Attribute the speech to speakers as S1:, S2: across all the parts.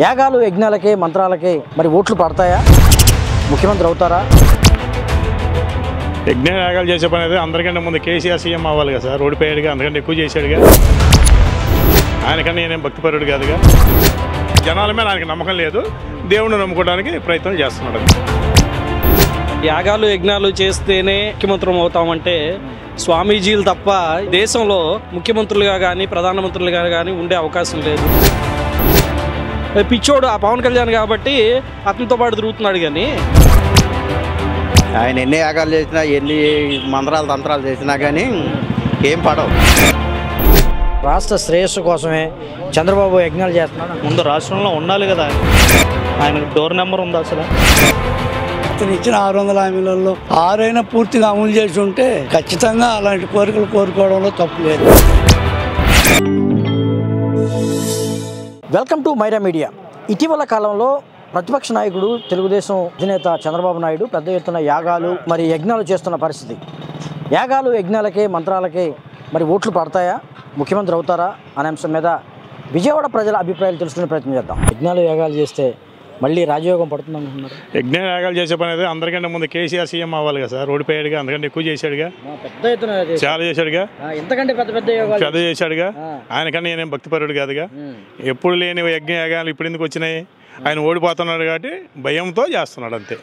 S1: యాగాలు యజ్ఞాలకే మంత్రాలకే మరి ఓట్లు పడతాయా? ముఖ్యమంత్రి అవుతారా?
S2: యజ్ఞ యాగాలు చేసే పని అయితే అందరికంటే ముందు కేసీఆర్ సీఎం అవ్వాలి కదా సార్. ఓడిపోయాడుగా, అందుకంటే ఎక్కువ చేశాడుగా. ఆయనకన్నా నేనేం భక్తిపరుడు కాదుగా. జనాల మీద ఆయనకి నమ్మకం లేదు, దేవుణ్ణి నమ్ముకోవడానికి ప్రయత్నం చేస్తున్నాడు.
S3: యాగాలు యజ్ఞాలు చేస్తేనే ముఖ్యమంత్రం అవుతామంటే స్వామీజీలు తప్ప దేశంలో ముఖ్యమంత్రులుగా కానీ ప్రధానమంత్రులుగా కానీ ఉండే అవకాశం లేదు. పిచ్చోడు ఆ పవన్ కళ్యాణ్ కాబట్టి అతనితో పాటు తిరుగుతున్నాడు. కానీ
S4: ఆయన ఎన్ని యాగాలు చేసినా ఎన్ని మంత్రాలు తంత్రాలు చేసినా కానీ ఏం పడవు.
S1: రాష్ట్ర శ్రేయస్సు కోసమే చంద్రబాబు యజ్ఞాలు చేస్తున్నాడు.
S5: ముందు రాష్ట్రంలో ఉండాలి కదా, ఆయనకు డోర్ నెంబర్ ఉంది అసలు.
S6: అతను ఇచ్చిన 600 హామీలలో 6 పూర్తిగా అమలు చేసి ఉంటే ఖచ్చితంగా అలాంటి కోరికలు కోరుకోవడంలో తప్పు లేదు.
S1: Welcome to Myra media. ఇటీవల కాలంలో ప్రతిపక్ష నాయకుడు తెలుగుదేశం అధినేత చంద్రబాబు నాయుడు పెద్ద ఎత్తున యాగాలు మరి యజ్ఞాలు చేస్తున్న పరిస్థితి. యాగాలు యజ్ఞాలకే మంత్రాలకే మరి ఓట్లు పడతాయా? ముఖ్యమంత్రి అవుతారా అనే అంశం మీద విజయవాడ ప్రజల అభిప్రాయాలు తెలుసుకునే ప్రయత్నం చేద్దాం. యజ్ఞాలు యాగాలు చేస్తే మళ్ళీ రాజయోగం పడుతుంది అనుకుంటున్నారు?
S2: యజ్ఞ యాగాలు చేసే పని అయితే అందరికంటే ముందు కేసీఆర్ సీఎం అవ్వాలి కదా సార్. ఓడిపోయాడుగా, అందుకంటే ఎక్కువ చేశాడుగా.
S1: పెద్ద ఎత్తున
S2: చాలా చేశాడుగా,
S1: ఇంతకంటే పెద్ద
S2: చేశాడుగా. ఆయనకన్నా నేనేం భక్తిపరుడు కాదుగా. ఎప్పుడు లేని యజ్ఞ యాగాలు ఇప్పుడు ఎందుకు వచ్చినాయి? ఆయన ఓడిపోతున్నాడు కాబట్టి భయంతో చేస్తున్నాడు అంతే.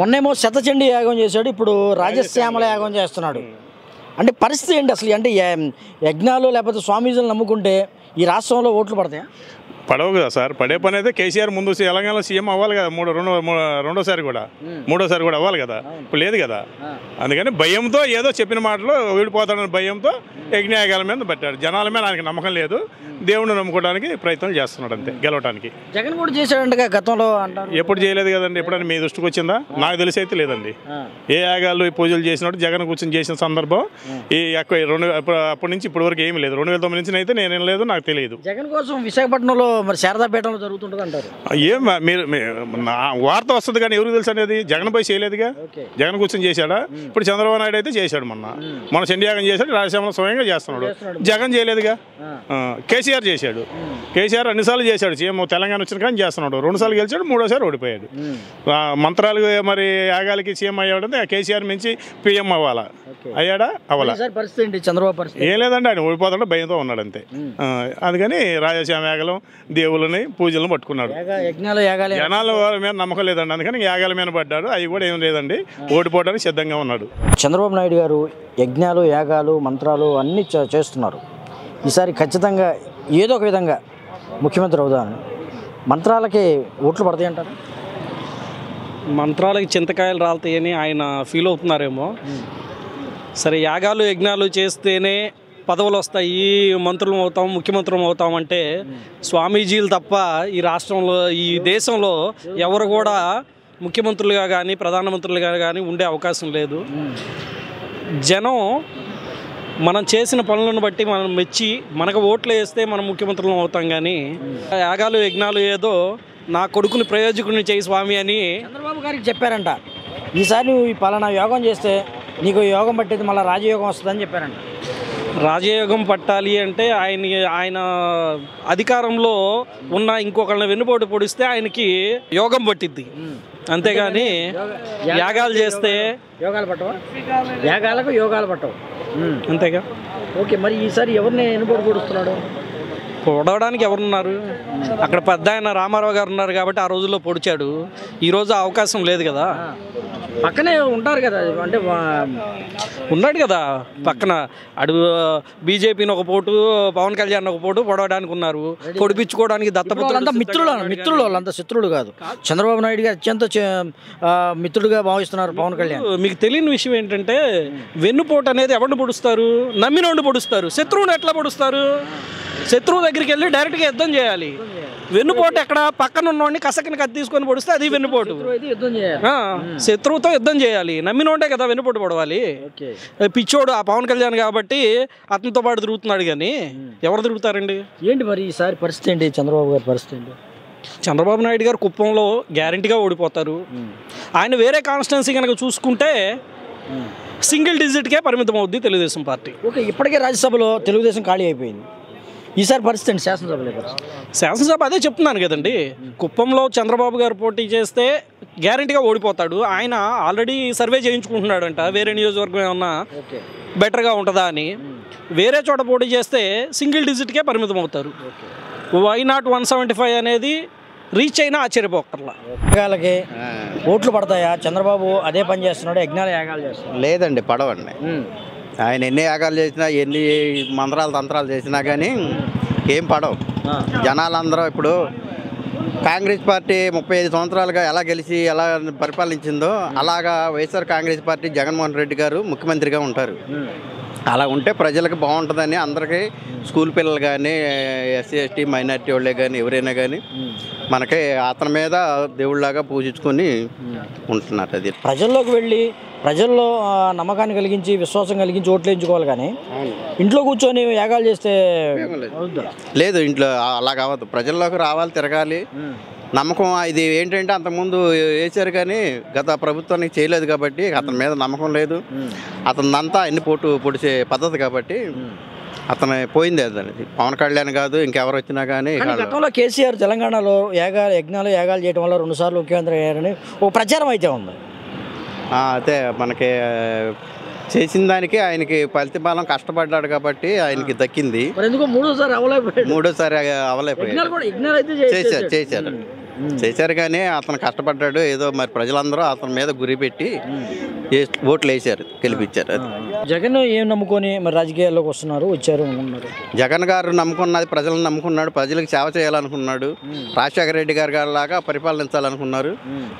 S1: మొన్నేమో శతచండీ యాగం చేశాడు, ఇప్పుడు రాజశ్యామల యాగం చేస్తున్నాడు. అంటే పరిస్థితి ఏంటి అసలు? అంటే యజ్ఞాలు లేకపోతే స్వామీజీలు నమ్ముకుంటే ఈ రాష్ట్రంలో ఓట్లు పడతాయా?
S2: పడవు కదా సార్. పడే పని అయితే కేసీఆర్ ముందు తెలంగాణలో సీఎం అవ్వాలి కదా. రెండోసారి కూడా మూడోసారి కూడా అవ్వాలి కదా. ఇప్పుడు లేదు కదా. అందుకని భయంతో ఏదో చెప్పిన మాటలు ఓడిపోతాడని భయంతో యజ్ఞయాగాల మీద పెట్టాడు. జనాల మీద ఆయనకి నమ్మకం లేదు, దేవుణ్ణి నమ్ముకోవడానికి ప్రయత్నం చేస్తున్నాడు అంతే, గెలవడానికి.
S1: జగన్ కూడా చేశాడంటే గతంలో అంటారు.
S2: ఎప్పుడు చేయలేదు కదండి. ఎప్పుడైనా మీ దృష్టికి వచ్చిందా? నాకు తెలిసి అయితే లేదండి. ఏ యాగాలు ఈ పూజలు చేసినట్టు జగన్ కూర్చొని చేసిన సందర్భం ఈ అప్పటి నుంచి ఇప్పటి వరకు ఏమీ లేదు. 2009 నుంచి అయితే నేనేం లేదు, నాకు తెలియదు.
S1: జగన్ కోసం విశాఖపట్నంలో మరి శారదాపేటలో జరుగుతుంటుంది అంటారు.
S2: ఏం మీరు వార్త వస్తుంది కానీ ఎవరికి తెలుసు అనేది? జగన్ పోయి చేయలేదుగా. జగన్ కూర్చొని చేశాడా? ఇప్పుడు చంద్రబాబు నాయుడు అయితే చేశాడు. మొన్న చండీయాగం చేశాడు, రాజశ్యామలో స్వయంగా చేస్తున్నాడు. జగన్ చేయలేదుగా. కేసీఆర్ చేశాడు. కేసీఆర్ అన్నిసార్లు చేశాడు. సీఎం తెలంగాణ వచ్చిన కానీ చేస్తున్నాడు. 2 సార్లు గెలిచాడు, 3వ సారి ఓడిపోయాడు. మంత్రాలు మరి యాగాలకి సీఎం అయ్యాడంటే కేసీఆర్ మించి పీఎం అవ్వాలా? అయ్యాడా? అవ్వాలా?
S1: చంద్రబాబు
S2: ఏం లేదండి, ఆయన ఓడిపోతాడు భయంతో ఉన్నాడు అంతే. అందుకని రాజశ్యామ యాగలం దేవుళ్ళని పూజలను పట్టుకున్నాడు. జనాల మీద నమ్మకం లేదండి, అందుకని యాగాల మీద పడ్డాడు. అవి కూడా ఏం లేదండి, ఓడిపోవడానికి సిద్ధంగా ఉన్నాడు.
S1: చంద్రబాబు నాయుడు గారు యజ్ఞాలు యాగాలు మంత్రాలు అన్నీ చేస్తున్నారు. ఈసారి ఖచ్చితంగా ఏదో ఒక విధంగా ముఖ్యమంత్రి అవుదామని. మంత్రాలకి ఓట్లు పడతాయి అంటారు.
S3: మంత్రాలకి చింతకాయలు రాలుతాయని ఆయన ఫీల్ అవుతున్నారేమో. సరే, యాగాలు యజ్ఞాలు చేస్తేనే పదవులు వస్తాయి, మంత్రులు అవుతాం, ముఖ్యమంత్రులు అవుతాం అంటే స్వామీజీలు తప్ప ఈ రాష్ట్రంలో ఈ దేశంలో ఎవరు కూడా ముఖ్యమంత్రులుగా కానీ ప్రధానమంత్రులుగా కానీ ఉండే అవకాశం లేదు. జనం మనం చేసిన పనులను బట్టి మనం మెచ్చి మనకు ఓట్లు వేస్తే మనం ముఖ్యమంత్రులు అవుతాం. కానీ యాగాలు యజ్ఞాలు ఏదో నా కొడుకుని ప్రయోజకుని చేయి స్వామి అని
S1: చంద్రబాబు గారికి చెప్పారంట. ఈసారి నువ్వు ఈ పలానా యోగం చేస్తే నీకు యోగం పట్టేది మళ్ళీ రాజయోగం వస్తుందని చెప్పారంట.
S3: రాజయోగం పట్టాలి అంటే ఆయన అధికారంలో ఉన్న ఇంకొకళ్ళని వెన్నుపోటు పొడిస్తే ఆయనకి యోగం పట్టిద్ది. అంతేగాని యాగాలు చేస్తే
S1: యోగాలు పట్టవా? యాగాలకు యోగాలు పట్టవు
S3: అంతేగా.
S1: ఓకే, మరి ఈసారి ఎవరిని వెన్నుపోటు పొడుస్తున్నాడు?
S3: పొడవడానికి ఎవరున్నారు? అక్కడ పెద్ద ఆయన రామారావు గారు ఉన్నారు కాబట్టి ఆ రోజుల్లో పొడిచాడు. ఈరోజు అవకాశం లేదు కదా.
S1: పక్కనే ఉంటారు కదా, అంటే
S3: ఉన్నాడు కదా పక్కన. అడుగు బీజేపీని ఒక పోటు, పవన్ కళ్యాణ్ ఒక పోటు పొడవడానికి ఉన్నారు. పొడిపించుకోవడానికి
S1: దత్తపుత్రులు మిత్రులు, వాళ్ళంతా శత్రువులు కాదు. చంద్రబాబు నాయుడు గారు అత్యంత మిత్రుడుగా భావిస్తున్నారు పవన్ కళ్యాణ్.
S3: మీకు తెలియని విషయం ఏంటంటే వెన్నుపోటు అనేది ఎవరిని పొడుస్తారు? నమ్మినోడిని పొడుస్తారు. శత్రువుని ఎట్లా పొడుస్తారు? శత్రువు దగ్గరికి వెళ్ళి డైరెక్ట్గా యుద్ధం చేయాలి. వెన్నుపోటు ఎక్కడ? పక్కన ఉన్నోడిని కసకని కత్తి తీసుకొని పొడిస్తే అది వెన్నుపోటు. శత్రువుతో యుద్ధం చేయాలి. నమ్మినోడే కదా వెన్నుపోటు పొడవాలి. పిచ్చోడు ఆ పవన్ కళ్యాణ్ కాబట్టి అతనితో పాటు తిరుగుతున్నాడు. కానీ ఎవరు తిరుగుతారండి?
S1: ఏంటి మరి ఈసారి పరిస్థితి ఏంటి? చంద్రబాబు గారి పరిస్థితి ఏంటి?
S3: చంద్రబాబు నాయుడు గారు కుప్పంలో గ్యారంటీగా ఓడిపోతారు. ఆయన వేరే కాన్స్టిట్యున్సీ కనుక చూసుకుంటే సింగిల్ డిజిట్కే పరిమితం అవుద్ది తెలుగుదేశం పార్టీ.
S1: ఓకే, ఇప్పటికే రాజ్యసభలో తెలుగుదేశం ఖాళీ అయిపోయింది. ఈసారి పరిస్థితి అండి శాసనసభలో పరిస్థితి?
S3: శాసనసభ అదే చెప్తున్నాను కదండి, కుప్పంలో చంద్రబాబు గారు పోటీ చేస్తే గ్యారంటీగా ఓడిపోతాడు. ఆయన ఆల్రెడీ సర్వే చేయించుకుంటున్నాడంట, వేరే నియోజకవర్గం ఏమన్నా బెటర్గా ఉంటుందా అని. వేరే చోట పోటీ చేస్తే సింగిల్ డిజిట్కే పరిమితం అవుతారు. వై నాట్ 175 అనేది రీచ్ అయినా ఆశ్చర్యపోకర్లా.
S1: యాగాలకి ఓట్లు పడతాయా? చంద్రబాబు అదే పని చేస్తున్నాడు, యజ్ఞాలు యాగాలు చేస్తున్నాడు.
S4: లేదండి, పడవండి. ఆయన ఎన్ని యాగాలు చేసినా, ఎన్ని మంత్రాలు తంత్రాలు చేసినా కానీ ఏం పడవు. జనాలందరూ ఇప్పుడు కాంగ్రెస్ పార్టీ 35 సంవత్సరాలుగా ఎలా గెలిచి ఎలా పరిపాలించిందో అలాగా వైఎస్ఆర్ కాంగ్రెస్ పార్టీ జగన్మోహన్ రెడ్డి గారు ముఖ్యమంత్రిగా ఉంటారు. అలా ఉంటే ప్రజలకు బాగుంటుందని అందరికీ స్కూల్ పిల్లలు కానీ, ఎస్సీ ఎస్టీ మైనారిటీ వాళ్ళే కానీ ఎవరైనా కానీ మనకి అతని మీద దేవుళ్ళలాగా పూజించుకొని ఉంటున్నారు. అది
S1: ప్రజల్లోకి వెళ్ళి ప్రజల్లో నమ్మకాన్ని కలిగించి విశ్వాసం కలిగించి ఓట్లు వేయించుకోవాలి, కానీ ఇంట్లో కూర్చొని యాగాలు చేస్తే
S4: లేదు. ఇంట్లో అలా కావద్దు. ప్రజల్లోకి రావాలి, తిరగాలి. నమ్మకం ఇది ఏంటంటే అంతకుముందు వేసారు కానీ గత ప్రభుత్వానికి చేయలేదు కాబట్టి అతని మీద నమ్మకం లేదు. అతనంతా అన్ని పొడిచే పద్ధతి కాబట్టి అతను పోయింది. అది పవన్ కళ్యాణ్ కాదు, ఇంకెవరు వచ్చినా కానీ.
S1: గతంలో కేసీఆర్ తెలంగాణలో యజ్ఞాలు చేయడం వల్ల 2 సార్లు ముఖ్యమంత్రి అయ్యారని ఒక ప్రచారం అయితే ఉంది.
S4: అయితే మనకి చేసిన దానికి ఆయనకి ఫలితఫలం కష్టపడ్డాడు కాబట్టి ఆయనకి దక్కింది. మూడోసారి అవలేకపోయాడు. చేశారు కానీ అతను కష్టపడ్డాడు. ఏదో మరి ప్రజలందరూ అతని మీద గురి పెట్టి ఓట్లు వేసారు, గెలిపించారు.
S1: జగన్ ఏం నమ్ముకొని మరి రాజకీయాల్లోకి వచ్చారు?
S4: జగన్ గారు నమ్ముకున్నది ప్రజలను నమ్ముకున్నాడు, ప్రజలకు సేవ చేయాలనుకున్నాడు. రాజశేఖర రెడ్డి గారు లాగా పరిపాలించాలనుకున్నారు.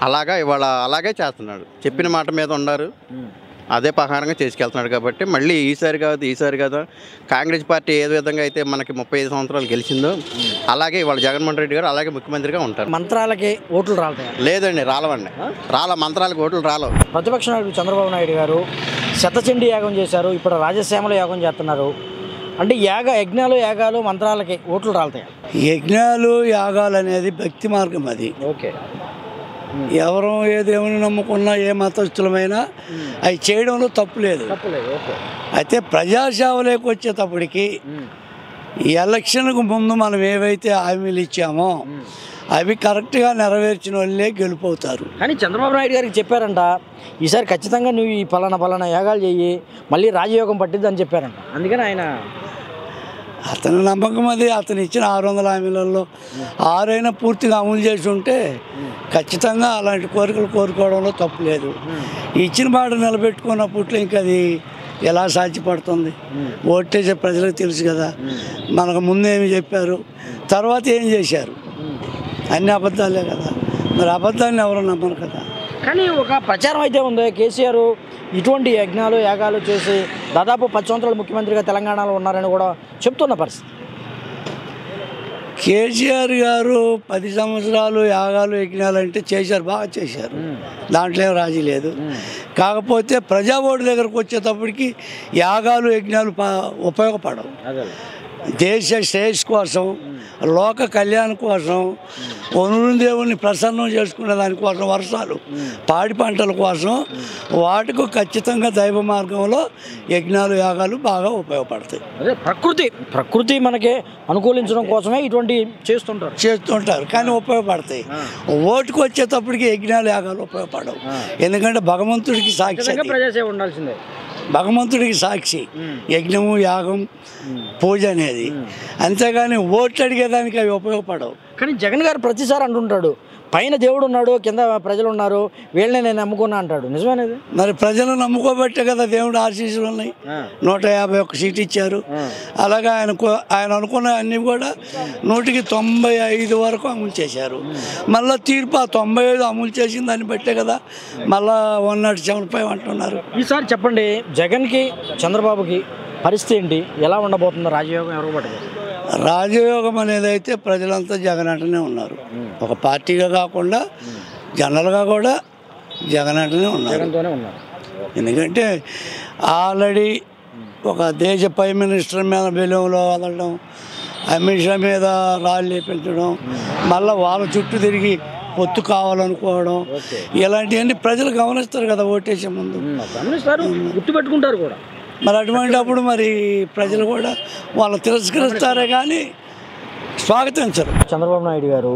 S4: అలాగా ఇవాళ అలాగే చేస్తున్నాడు. చెప్పిన మాట మీద ఉన్నారు, అదే ప్రకారంగా చేసుకెళ్తున్నాడు. కాబట్టి మళ్ళీ ఈసారి కాదు కాంగ్రెస్ పార్టీ ఏ విధంగా అయితే మనకి 35 సంవత్సరాలు గెలిచిందో అలాగే ఇవాళ జగన్మోహన్ రెడ్డి గారు అలాగే ముఖ్యమంత్రిగా ఉంటారు.
S1: మంత్రాలకి ఓట్లు రాలతాయి?
S4: లేదండి, రాలవండి. మంత్రాలకు ఓట్లు రాలవు.
S1: ప్రతిపక్ష నాయకుడు చంద్రబాబు నాయుడు గారు శతచండీ యాగం చేశారు, ఇప్పుడు రాజశ్యామల యాగం చేస్తున్నారు. అంటే యజ్ఞాలు యాగాలు మంత్రాలకి ఓట్లు రాలతాయి?
S6: యజ్ఞాలు యాగాలు అనేది భక్తి మార్గం. అది
S1: ఓకే.
S6: ఎవరు ఏ దేవుని నమ్ముకున్నా, ఏ మతస్థులమైనా అవి చేయడంలో తప్పు లేదు. అయితే ప్రజాసేవలోకి వచ్చేటప్పటికి ఎలక్షన్కు ముందు మనం ఏవైతే హామీలు ఇచ్చామో అవి కరెక్ట్గా నెరవేర్చిన వాళ్ళే గెలుపవుతారు.
S1: కానీ చంద్రబాబు నాయుడు గారికి చెప్పారంట, ఈసారి ఖచ్చితంగా నువ్వు ఈ పలానా యాగాలు చెయ్యి, మళ్ళీ రాజయోగం పట్టిద్ది అని చెప్పారంట. అందుకని ఆయన
S6: అతని నమ్మకం అది. అతను ఇచ్చిన 600 హామీలలో 6 అయినా పూర్తిగా అమలు చేసి ఉంటే ఖచ్చితంగా అలాంటి కోరికలు కోరుకోవడంలో తప్పు లేదు. ఇచ్చిన మాట నిలబెట్టుకున్నప్పుడు ఇంకా అది ఎలా సాధ్యపడుతుంది? ఓటేసే ప్రజలకు తెలుసు కదా, మనకు ముందేమి చెప్పారు, తర్వాత ఏం చేశారు. అన్ని అబద్ధాలే కదా. మరి అబద్ధాన్ని ఎవరు నమ్మరు కదా.
S1: కానీ ఒక ప్రచారం అయితే ఉంది, కేసీఆర్ ఇటువంటి యజ్ఞాలు యాగాలు చేసి దాదాపు 10 సంవత్సరాలు ముఖ్యమంత్రిగా తెలంగాణలో ఉన్నారని కూడా చెప్తున్న పరిస్థితి.
S6: కేసీఆర్ గారు 10 సంవత్సరాలు యాగాలు యజ్ఞాలు అంటే చేశారు, బాగా చేశారు. దాంట్లో ఏం రాజీ లేదు. కాకపోతే ప్రజా ఓటు దగ్గరకు వచ్చేటప్పటికి యాగాలు యజ్ఞాలు ఉపయోగపడవు. దేశ శ్రేయస్ కోసం, లోక కళ్యాణం కోసం, వరుణ దేవుణ్ణి ప్రసన్నం చేసుకునే దానికోసం, వర్షాలు పాడి పంటల కోసం, వాటికి ఖచ్చితంగా దైవ మార్గంలో యజ్ఞాలు యాగాలు బాగా ఉపయోగపడతాయి.
S1: అదే ప్రకృతి మనకి అనుకూలించడం కోసమే ఇటువంటి
S6: చేస్తుంటారు కానీ ఉపయోగపడతాయి. ఓటుకు వచ్చేటప్పటికి యజ్ఞాలు యాగాలు ఉపయోగపడవు. ఎందుకంటే భగవంతుడికి సాక్షి,
S1: ప్రజాసేవ ఉండాల్సిందే.
S6: భగవంతుడికి సాక్షి యజ్ఞము యాగం పూజ అనేది. అంతేగాని ఓట్లు అడిగేదానికి అవి ఉపయోగపడవు.
S1: కానీ జగన్ గారు ప్రతిసారి అంటుంటాడు, పైన దేవుడు ఉన్నాడు, కింద ప్రజలు ఉన్నారు, వీళ్ళని నేను నమ్ముకున్నా అంటాడు. నిజమేనది?
S6: మరి ప్రజలు నమ్ముకోబట్టే కదా దేవుడు ఆశీస్సులు ఉన్నాయి. 151 సీట్ ఇచ్చారు. అలాగే ఆయన అనుకున్న అన్నీ కూడా 100కి 95 వరకు అమలు చేశారు. మళ్ళీ తీర్పు ఆ 95 అమలు చేసిన దాన్ని బట్టే కదా మళ్ళీ 175 అంటున్నారు.
S1: ఈసారి చెప్పండి, జగన్కి చంద్రబాబుకి పరిస్థితి ఏంటి? ఎలా ఉండబోతుందో? రాజయోగం ఎవరు పట్టుకోవచ్చు?
S6: రాజయోగం అనేది అయితే ప్రజలంతా జగన్ అంటనే ఉన్నారు. ఒక పార్టీగా కాకుండా జనరల్గా కూడా జగన్ అంటనే ఉన్నారు. ఎందుకంటే ఆల్రెడీ ఒక దేశ ప్రైమ్ మినిస్టర్ మీద బెలూన్లో వదలడం, అమిత్ షా మీద రాళ్ళు పెంచడం, మళ్ళీ వాళ్ళ చుట్టూ తిరిగి పొత్తు కావాలనుకోవడం, ఇలాంటివన్నీ ప్రజలు గమనిస్తారు కదా ఓటేసే ముందు.
S1: గమనిస్తారు, గుర్తుపెట్టుకుంటారు కూడా.
S6: మరి అటువంటిప్పుడు మరి ప్రజలు కూడా వాళ్ళు తిరస్కరిస్తారే కానీ స్వాగతించరు.
S1: చంద్రబాబు నాయుడు గారు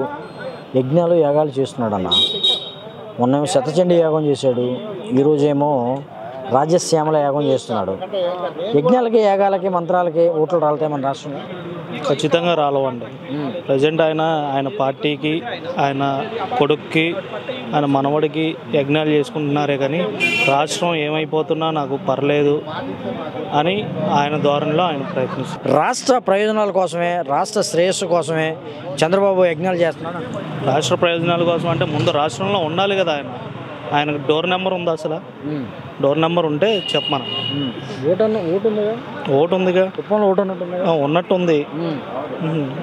S1: యజ్ఞాలు యాగాలు చేస్తున్నాడన్న. మొన్నేమో శతచండీ యాగం చేశాడు, ఈరోజేమో రాజశ్యామల యాగం చేస్తున్నాడు. యజ్ఞాలకి యాగాలకి మంత్రాలకి ఓట్లు రాలితే మన రాష్ట్రంలో
S5: ఖచ్చితంగా రాలవండి. ప్రజెంట్ ఆయన పార్టీకి, ఆయన కొడుక్కి, ఆయన మనవడికి యజ్ఞాలు చేసుకుంటున్నారే కానీ రాష్ట్రం ఏమైపోతున్నా నాకు పర్లేదు అని ఆయన ధోరణిలో ఆయన ప్రయత్నిస్తారు.
S1: రాష్ట్ర ప్రయోజనాల కోసమే, రాష్ట్ర శ్రేయస్సు కోసమే చంద్రబాబు యజ్ఞాలు చేస్తున్నాడు.
S5: రాష్ట్ర ప్రయోజనాల కోసం అంటే ముందు రాష్ట్రంలో ఉండాలి కదా. ఆయనకు డోర్ నెంబర్ ఉందా? అసలు డోర్ నెంబర్ ఉంటే చెప్పమను. ఓటు ఉందిగా, ఉన్నట్టుంది.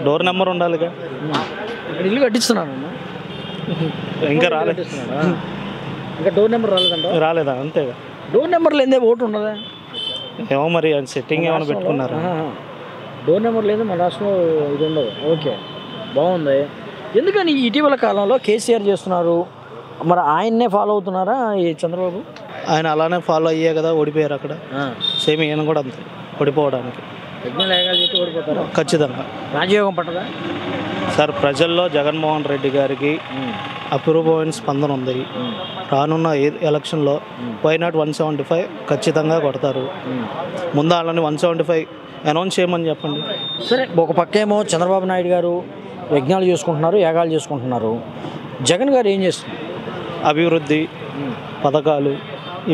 S5: డోర్ నెంబర్ ఉండాలిగా.
S1: ఇల్లు కట్టిస్తున్నాను
S5: ఇంకా రాలేదు.
S1: ఇంకా డోర్ నెంబర్ రాలేదంట.
S5: రాలేదా? అంతేగా.
S1: డోర్ నెంబర్ లేదే ఓటు ఉండదా?
S5: ఏమో మరి సెట్టింగ్ ఏమైనా పెట్టుకున్నారా?
S1: డోర్ నెంబర్ లేదు మన రాష్ట్రంలో, ఇది ఉండదు. ఓకే, బాగుంది. ఎందుకని ఇటీవల కాలంలో కేసీఆర్ చేస్తున్నారు, మరి ఆయన్నే ఫాలో అవుతున్నారా ఈ చంద్రబాబు?
S5: ఆయన అలానే ఫాలో అయ్యే కదా ఓడిపోయారు అక్కడ. సేమ్ ఈయన కూడా అంతే ఓడిపోవడానికి. ఖచ్చితంగా
S1: రాజయోగం పట్టదా
S5: సార్? ప్రజల్లో జగన్మోహన్ రెడ్డి గారికి అపూర్వమైన స్పందన ఉంది. రానున్న ఎలక్షన్లో వైనాట్ 175 ఖచ్చితంగా కొడతారు. ముందు వాళ్ళని 175 అనౌన్స్ చేయమని చెప్పండి.
S1: సరే, ఒక పక్కేమో చంద్రబాబు నాయుడు గారు యజ్ఞాలు చేసుకుంటున్నారు, యాగాలు చేసుకుంటున్నారు. జగన్ గారు ఏం చేస్తున్నారు?
S5: అభివృద్ధి పథకాలు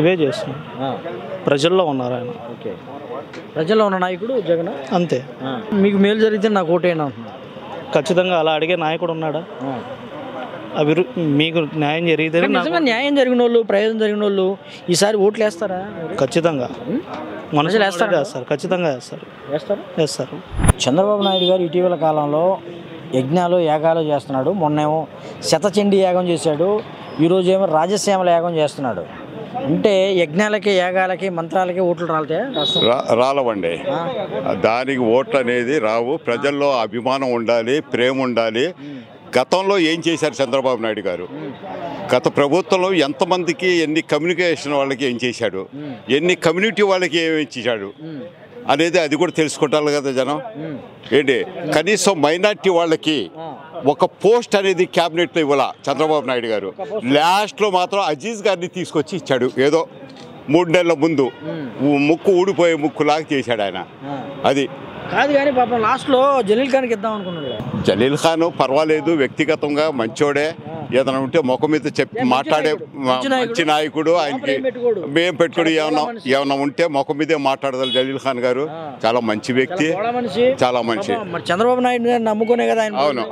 S5: ఇవే చేస్తున్నారు. ప్రజల్లో ఉన్నారు ఆయన.
S1: ఓకే, ప్రజల్లో ఉన్న నాయకుడు జగన్
S5: అంతే.
S1: మీకు మేలు జరిగితే నాకు ఓటేనా అంటున్నారు.
S5: ఖచ్చితంగా అలా అడిగే నాయకుడు ఉన్నాడా? మీకు న్యాయం జరిగితే,
S1: న్యాయం జరిగిన వాళ్ళు, ప్రయోజనం జరిగిన వాళ్ళు ఈసారి ఓట్లు వేస్తారా?
S5: ఖచ్చితంగా మనుషులు వేస్తారు. ఖచ్చితంగా వేస్తారు.
S1: చంద్రబాబు నాయుడు గారు ఇటీవల కాలంలో యజ్ఞాలు యాగాలు చేస్తున్నాడు. మొన్నేమో శతచండీ యాగం చేశాడు, ఈరోజేమో రాజశ్యామల యాగం చేస్తున్నాడు. అంటే యజ్ఞాలకి యాగాలకి మంత్రాలకి ఓట్లు
S7: రాలవండి. దానికి ఓట్లు అనేది రావు. ప్రజల్లో అభిమానం ఉండాలి, ప్రేమ ఉండాలి. గతంలో ఏం చేశారు చంద్రబాబు నాయుడు గారు? గత ప్రభుత్వంలో ఎంతమందికి ఎన్ని కమ్యూనికేషన్ వాళ్ళకి ఏం చేశాడు, ఎన్ని కమ్యూనిటీ వాళ్ళకి ఏమి ఇచ్చాడు అనేది అది కూడా తెలుసుకుంటారు కదా జనం. ఏంటి కనీసం మైనార్టీ వాళ్ళకి ఒక పోస్ట్ అనేది క్యాబినెట్లో ఇవ్వాల చంద్రబాబు నాయుడు గారు. లాస్ట్లో మాత్రం అజీజ్ గారిని తీసుకొచ్చి ఇచ్చాడు. ఏదో 3 నెలల ముందు ముక్కు ఊడిపోయే ముక్కులాగా చేశాడు ఆయన. అది
S1: కాదు కానీ పాపం లాస్ట్లో జలీల్ ఖాన్కి ఇద్దాం అనుకున్నాడు.
S7: జలీల్ ఖాన్ పర్వాలేదు, వ్యక్తిగతంగా మంచోడే. ఏదైనా ఉంటే ముఖం మీద చెప్పి మాట్లాడే మంచి నాయకుడు. ఆయనకి మేము పెట్టుకుని ఏమన్నా ఉంటే ముఖం మీదే మాట్లాడదాం. జలీల్ ఖాన్ గారు చాలా మంచి వ్యక్తి, చాలా మంచి.
S1: చంద్రబాబు నాయుడు గారు నమ్ముకునే కదా.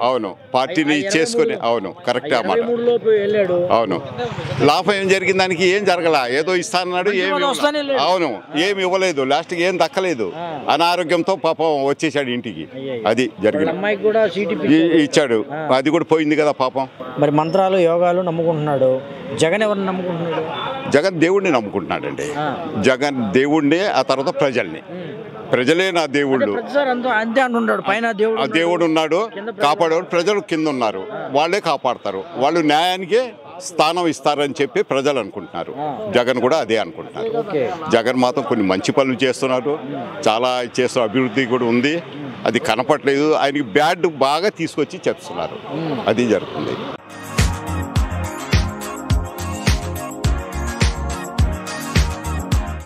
S7: అవును పార్టీని చేసుకుని. అవును, కరెక్టే అన్నమాట. అవును, లాభం ఏం జరిగింది? దానికి ఏం జరగల. ఏదో ఇస్తానన్నాడు, అవును ఏమి ఇవ్వలేదు. లాస్ట్కి ఏం దక్కలేదు. అనారోగ్యంతో పాపం వచ్చేసాడు ఇంటికి. అది జరిగింది. ఇచ్చాడు, అది కూడా పోయింది కదా పాపం.
S1: మరి మంత్రాలు యోగాలు నమ్ముకుంటున్నాడు. జగన్ ఎవరిని నమ్ముకుంటున్నాడు?
S7: జగన్ దేవుడిని నమ్ముకుంటున్నాడండి. జగన్ దేవుడిని, ఆ తర్వాత ప్రజల్ని. ప్రజలే నా దేవుళ్ళు.
S1: అంతే అంటున్నాడు. పైన
S7: దేవుడు ఉన్నాడు, కాపాడేవాడు. ప్రజలు కింద ఉన్నారు, వాళ్ళే కాపాడతారు. వాళ్ళు న్యాయానికి స్థానం ఇస్తారని చెప్పి ప్రజలు అనుకుంటున్నారు. జగన్ కూడా అదే అనుకుంటున్నారు. జగన్ మాత్రం కొన్ని మంచి పనులు చేస్తున్నారు, చాలా చేస్తున్న అభివృద్ధి కూడా ఉంది. అది కనపట్లేదు. ఆయనకి బ్యాడ్ బాగా తీసుకొచ్చి చెప్తున్నారు. అది జరుగుతుంది.